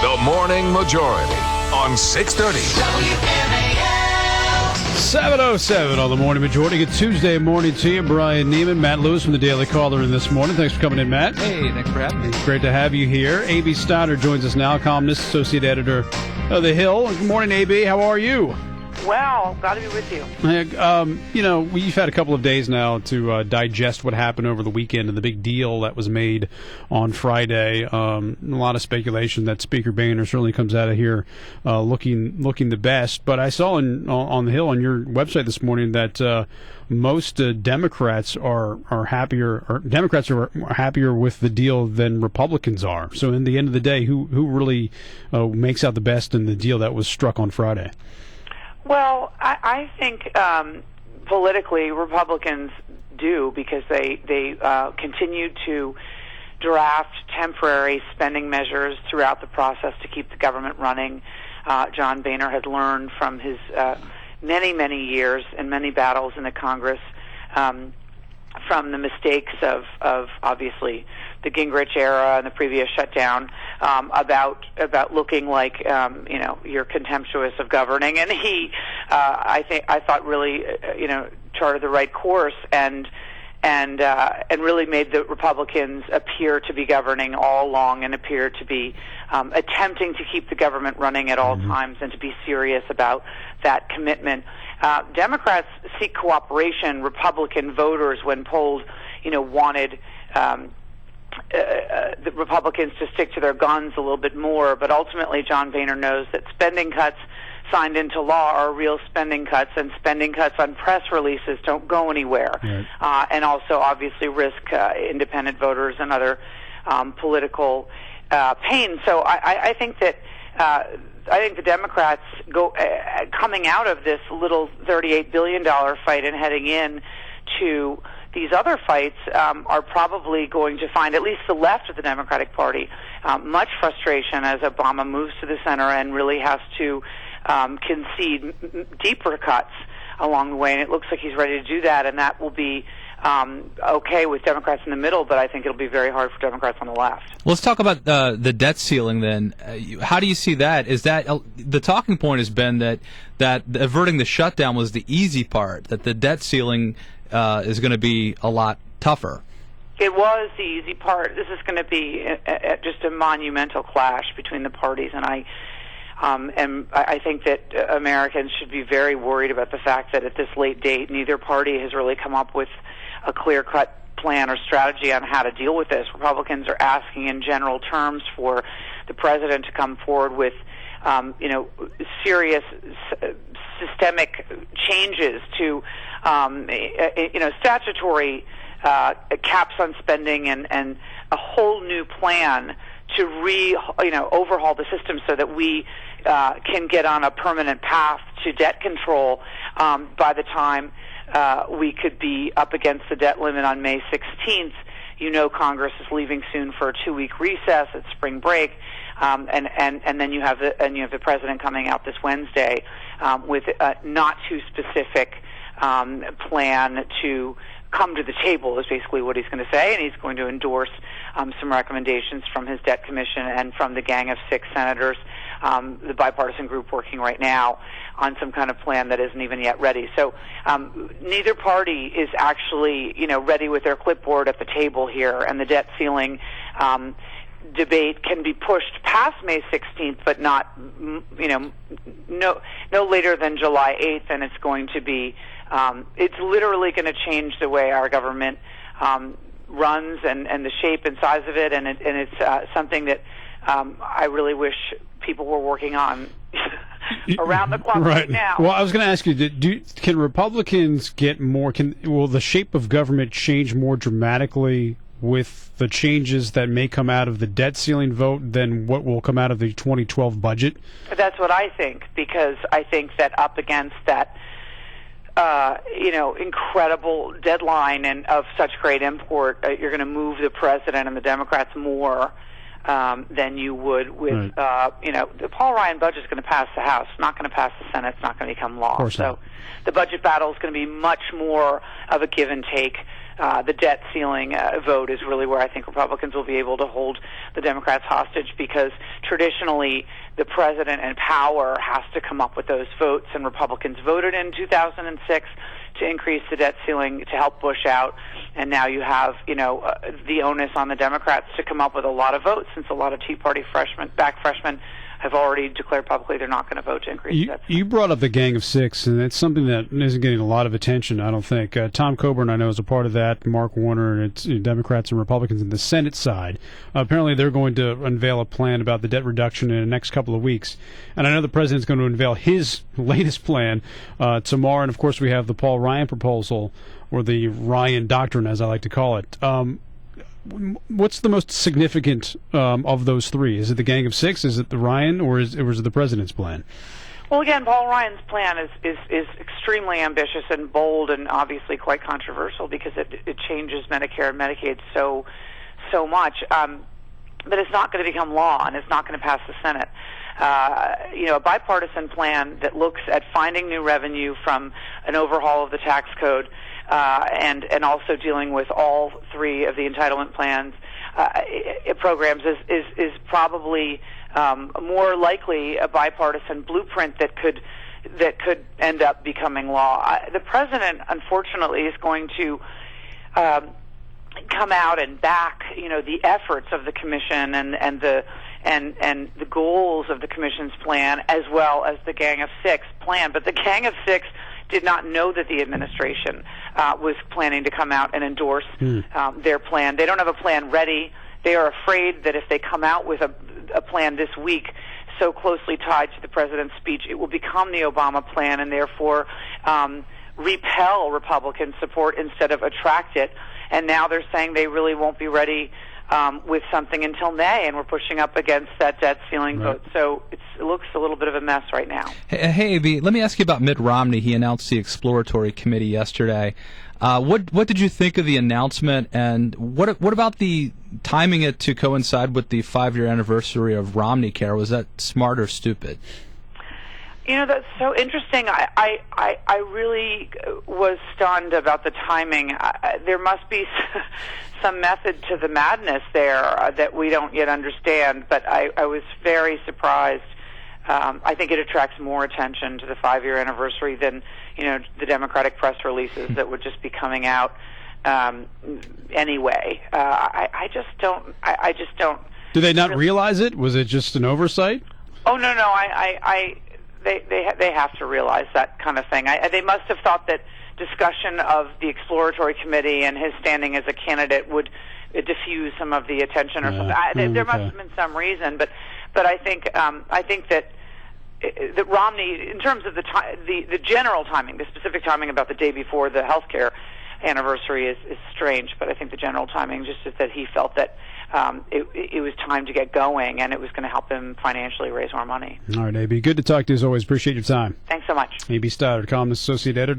The Morning Majority on 630. WMAL. 7:07 on the Morning Majority. Good Tuesday morning to you. Brian Neiman, Matt Lewis from the Daily Caller in this morning. Thanks for coming in, Matt. Hey, thanks for having me. Great to have you here. A.B. Stoddard joins us now, columnist, associate editor of The Hill. Good morning, A.B. How are you? Well, glad to be with you. We've had a couple of days now to digest what happened over the weekend and the big deal that was made on Friday. A lot of speculation that Speaker Boehner certainly comes out of here looking the best. But I saw on the Hill on your website this morning that most Democrats are happier. Or Democrats are happier with the deal than Republicans are. So, in the end of the day, who really makes out the best in the deal that was struck on Friday? Well, I think politically Republicans do, because they continue to draft temporary spending measures throughout the process to keep the government running. John Boehner has learned from his many years and many battles in the Congress from the mistakes of obviously the Gingrich era and the previous shutdown, about looking like you're contemptuous of governing, and he I thought really charted the right course and really made the Republicans appear to be governing all along and appear to be attempting to keep the government running at all times and to be serious about that commitment. Democrats seek cooperation. Republican voters, when polled, wanted the Republicans to stick to their guns a little bit more. But ultimately, John Boehner knows that spending cuts signed into law are real spending cuts, and spending cuts on press releases don't go anywhere. Right. And also, obviously, risk independent voters and other political pain. So I think that I think the Democrats coming out of this little $38 billion fight and heading in to these other fights are probably going to find, at least the left of the Democratic Party, much frustration as Obama moves to the center and really has to concede deeper cuts along the way. And it looks like he's ready to do that, and that will be okay with Democrats in the middle, but I think it'll be very hard for Democrats on the left. Let's talk about the debt ceiling then. How do you see that? Is that the talking point has been that averting the shutdown was the easy part, that the debt ceiling is going to be a lot tougher? It was the easy part. This is going to be just a monumental clash between the parties, and I think that Americans should be very worried about the fact that at this late date, neither party has really come up with a clear-cut plan or strategy on how to deal with this. Republicans are asking in general terms for the president to come forward with serious systemic changes to statutory caps on spending and a whole new plan to overhaul the system so that we can get on a permanent path to debt control by the time we could be up against the debt limit on May 16th. Congress is leaving soon for a 2-week recess at spring break, and then you have the president coming out this Wednesday with a not too specific plan to come to the table, is basically what he's going to say, and he's going to endorse some recommendations from his debt commission and from the gang of 6 senators, the bipartisan group working right now on some kind of plan that isn't even yet ready. So neither party is actually ready with their clipboard at the table here, and the debt ceiling debate can be pushed past May 16th, but not no later than July 8th, and it's going to be it's literally going to change the way our government runs and the shape and size of it, and it's something that I really wish people were working on around the clock right now. Well, I was going to ask you, can Republicans get more? Will the shape of government change more dramatically with the changes that may come out of the debt ceiling vote than what will come out of the 2012 budget? That's what I think, because I think that up against that incredible deadline and of such great import, you're going to move the president and the Democrats more than you would with, the Paul Ryan budget is going to pass the House, not going to pass the Senate, it's not going to become law. So the budget battle is going to be much more of a give and take the debt ceiling vote is really where I think Republicans will be able to hold the Democrats hostage, because traditionally the president in power has to come up with those votes, and Republicans voted in 2006 to increase the debt ceiling to help Bush out, and now you have the onus on the Democrats to come up with a lot of votes, since a lot of Tea Party freshmen have already declared publicly they're not going to vote to increase that. You brought up the Gang of Six, and it's something that isn't getting a lot of attention, I don't think. Tom Coburn, I know, is a part of that. Mark Warner, and it's Democrats and Republicans in the Senate side. Apparently, they're going to unveil a plan about the debt reduction in the next couple of weeks. And I know the president's going to unveil his latest plan tomorrow. And, of course, we have the Paul Ryan proposal, or the Ryan Doctrine, as I like to call it. What's the most significant of those three? Is it the Gang of Six? Is it the Ryan, or is it the president's plan? Well, again, Paul Ryan's plan is extremely ambitious and bold, and obviously quite controversial, because it changes Medicare and Medicaid so much. But it's not going to become law, and it's not going to pass the Senate. A bipartisan plan that looks at finding new revenue from an overhaul of the tax code, and also dealing with all three of the entitlement plans programs is probably more likely a bipartisan blueprint that could end up becoming law. The president, unfortunately, is going to come out and back the efforts of the commission and the goals of the commission's plan, as well as the Gang of Six plan. But the Gang of Six did not know that the administration was planning to come out and endorse their plan. They don't have a plan ready. They are afraid that if they come out with a plan this week so closely tied to the president's speech, it will become the Obama plan, and therefore repel Republican support instead of attract it. And now they're saying they really won't be ready with something until May, and we're pushing up against that debt ceiling vote. So it looks a little bit of a mess right now. Hey, AB, let me ask you about Mitt Romney. He announced the exploratory committee yesterday. What did you think of the announcement, and what about the timing it to coincide with the 5-year anniversary of Romney Care? Was that smart or stupid? That's so interesting. I really was stunned about the timing. There must be some method to the madness there that we don't yet understand, but I was very surprised. I think it attracts more attention to the 5-year anniversary than the Democratic press releases that would just be coming out anyway. I just don't. Do they not realize it? Was it just an oversight? Oh no. They have to realize that kind of thing. They must have thought that discussion of the exploratory committee and his standing as a candidate would diffuse some of the attention or something. There must have been some reason, but I think that Romney, in terms of the general timing, the specific timing about the day before the health care anniversary is strange, but I think the general timing just is that he felt that it was time to get going, and it was going to help him financially raise more money. All right, AB. Good to talk to you as always. Appreciate your time. Thanks so much. AB Stoddard, columnist, associate editor.